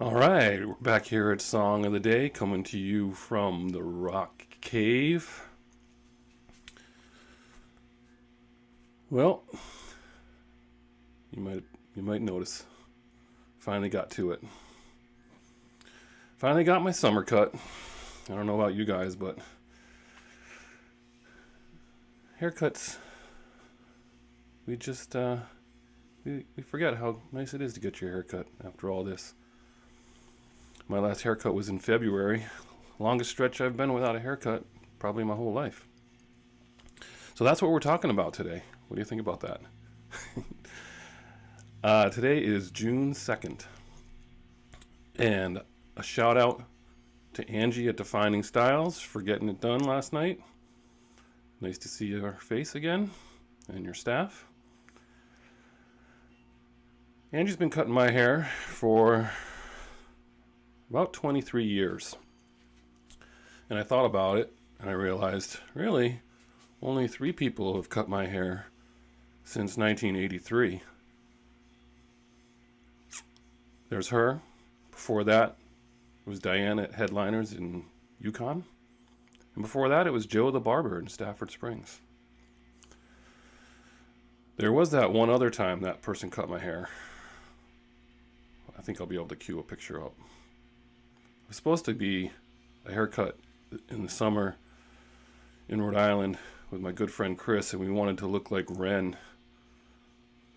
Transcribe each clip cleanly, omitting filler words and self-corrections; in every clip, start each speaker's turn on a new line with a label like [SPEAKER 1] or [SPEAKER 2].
[SPEAKER 1] All right, we're back here at Song of the Day, coming to you from the Rock Cave. Well, you might notice. Finally got to it. Finally got my summer cut. I don't know about you guys, but haircuts, we just we forget how nice it is to get your haircut after all this. My last haircut was in February. Longest stretch I've been without a haircut, probably my whole life. So that's what we're talking about today. What do you think about that? Today is June 2nd. And a shout out to Angie at Defining Styles for getting it done last night. Nice to see your face again and your staff. Angie's been cutting my hair for about 23 years. And I thought about it and I realized, really, only 3 people have cut my hair since 1983. There's her. Before that, it was Diane at Headliners in Yukon. And before that, it was Joe the Barber in Stafford Springs. There was that one other time that person cut my hair. I think I'll be able to cue a picture up. It was supposed to be a haircut in the summer in Rhode Island with my good friend Chris, and we wanted to look like Ren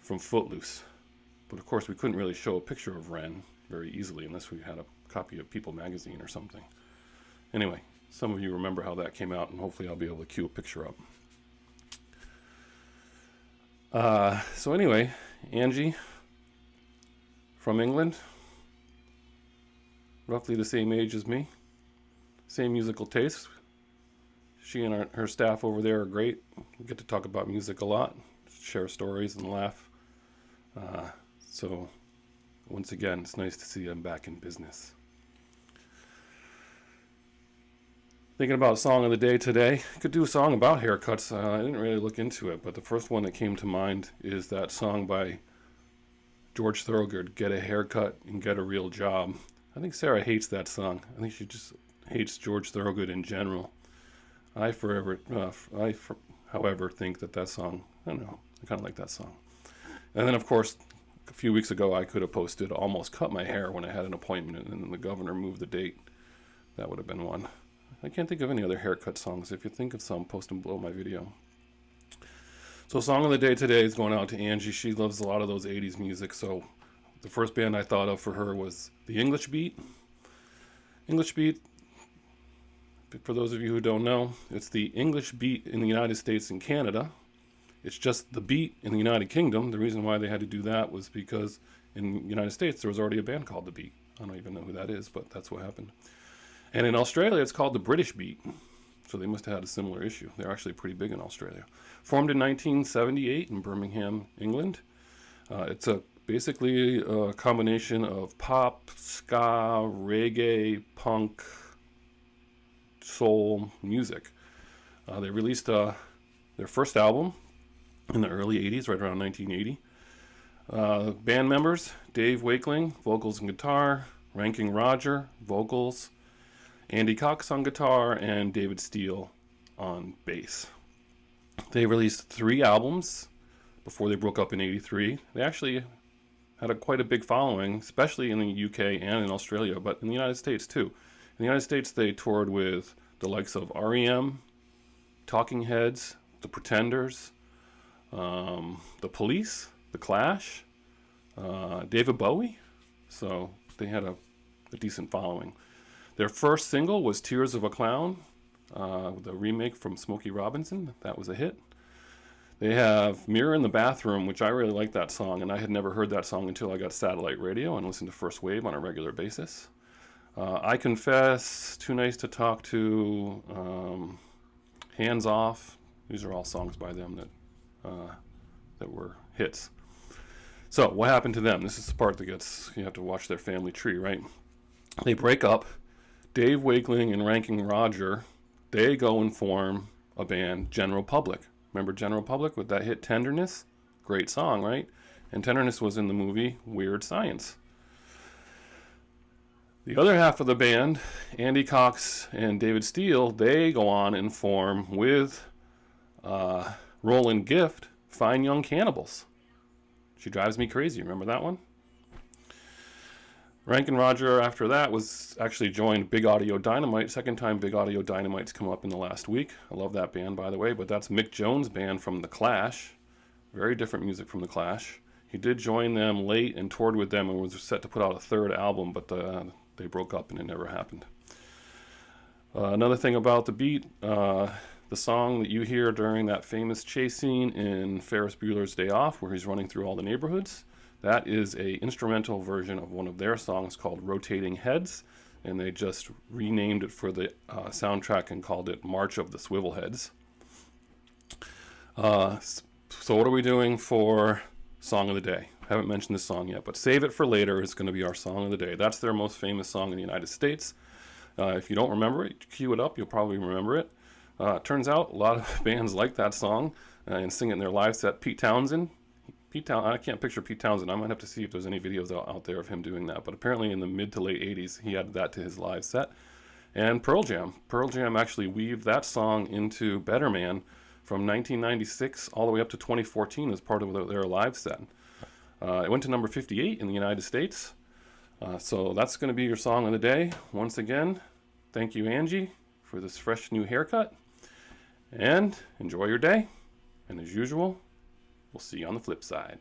[SPEAKER 1] from Footloose. But of course, we couldn't really show a picture of Ren very easily unless we had a copy of People magazine or something. Anyway, some of you remember how that came out, and hopefully I'll be able to cue a picture up. So anyway, Angie from England, roughly the same age as me, same musical tastes. She and her staff over there are great. We get to talk about music a lot, share stories and laugh. So once again, it's nice to see them back in business. Thinking about song of the day today. Could do a song about haircuts. I didn't really look into it, but the first one that came to mind is that song by George Thorogood, Get a Haircut and Get a Real Job. I think Sarah hates that song. I think she just hates George Thorogood in general. However, think that song, I don't know, I kind of like that song. And then, of course, a few weeks ago, I could have posted Almost Cut My Hair when I had an appointment, and then the governor moved the date. That would have been one. I can't think of any other haircut songs. If you think of some, post them below my video. So song of the day today is going out to Angie. She loves a lot of those 80s music. So the first band I thought of for her was the English Beat. English Beat, for those of you who don't know, it's the English Beat in the United States and Canada. It's just the Beat in the United Kingdom. The reason why they had to do that was because in the United States there was already a band called the Beat. I don't even know who that is, but that's what happened. And in Australia, it's called the British Beat. So they must have had a similar issue. They're actually pretty big in Australia. Formed in 1978 in Birmingham, England. It's basically a combination of pop, ska, reggae, punk, soul music. They released their first album in the early 80s, right around 1980. Band members, Dave Wakeling, vocals and guitar, Ranking Roger, vocals, Andy Cox on guitar, and David Steele on bass. They released 3 albums before they broke up in 83. They actually had quite a big following, especially in the UK and in Australia, but in the United States too. In the United States, they toured with the likes of REM, Talking Heads, The Pretenders, The Police, The Clash, David Bowie. So they had a decent following. Their first single was Tears of a Clown, the remake from Smokey Robinson. That was a hit. They have Mirror in the Bathroom, which I really like that song, and I had never heard that song until I got satellite radio and listened to First Wave on a regular basis. I Confess, Too Nice to Talk To, Hands Off. These are all songs by them that were hits. So what happened to them? This is the part that you have to watch their family tree, right? They break up. Dave Wakeling and Ranking Roger, they go and form a band, General Public. Remember General Public with that hit Tenderness? Great song, right? And Tenderness was in the movie Weird Science. The other half of the band, Andy Cox and David Steele, they go on and form with Roland Gift, Fine Young Cannibals. She Drives Me Crazy. Remember that one? Rankin Roger after that was actually joined Big Audio Dynamite. Second time Big Audio Dynamite's come up in the last week. I love that band, by the way, but that's Mick Jones' band from The Clash. Very different music from The Clash. He did join them late and toured with them and was set to put out a third album, but they broke up and it never happened. Another thing about the beat, the song that you hear during that famous chase scene in Ferris Bueller's Day Off, where he's running through all the neighborhoods, that is a instrumental version of one of their songs called Rotating Heads, and they just renamed it for the soundtrack and called it March of the Swivel Heads. So what are we doing for Song of the Day? I haven't mentioned this song yet, but Save It for Later is going to be our Song of the Day. That's their most famous song in the United States. If you don't remember it, cue it up. You'll probably remember it. It turns out a lot of bands like that song and sing it in their live set. Pete Townsend. I can't picture Pete Townsend. I might have to see if there's any videos out there of him doing that. But apparently in the mid to late 80s, he added that to his live set. And Pearl Jam. Pearl Jam actually weaved that song into Better Man from 1996 all the way up to 2014 as part of their live set. It went to number 58 in the United States. So that's going to be your song of the day. Once again, thank you, Angie, for this fresh new haircut. And enjoy your day. And as usual, we'll see you on the flip side.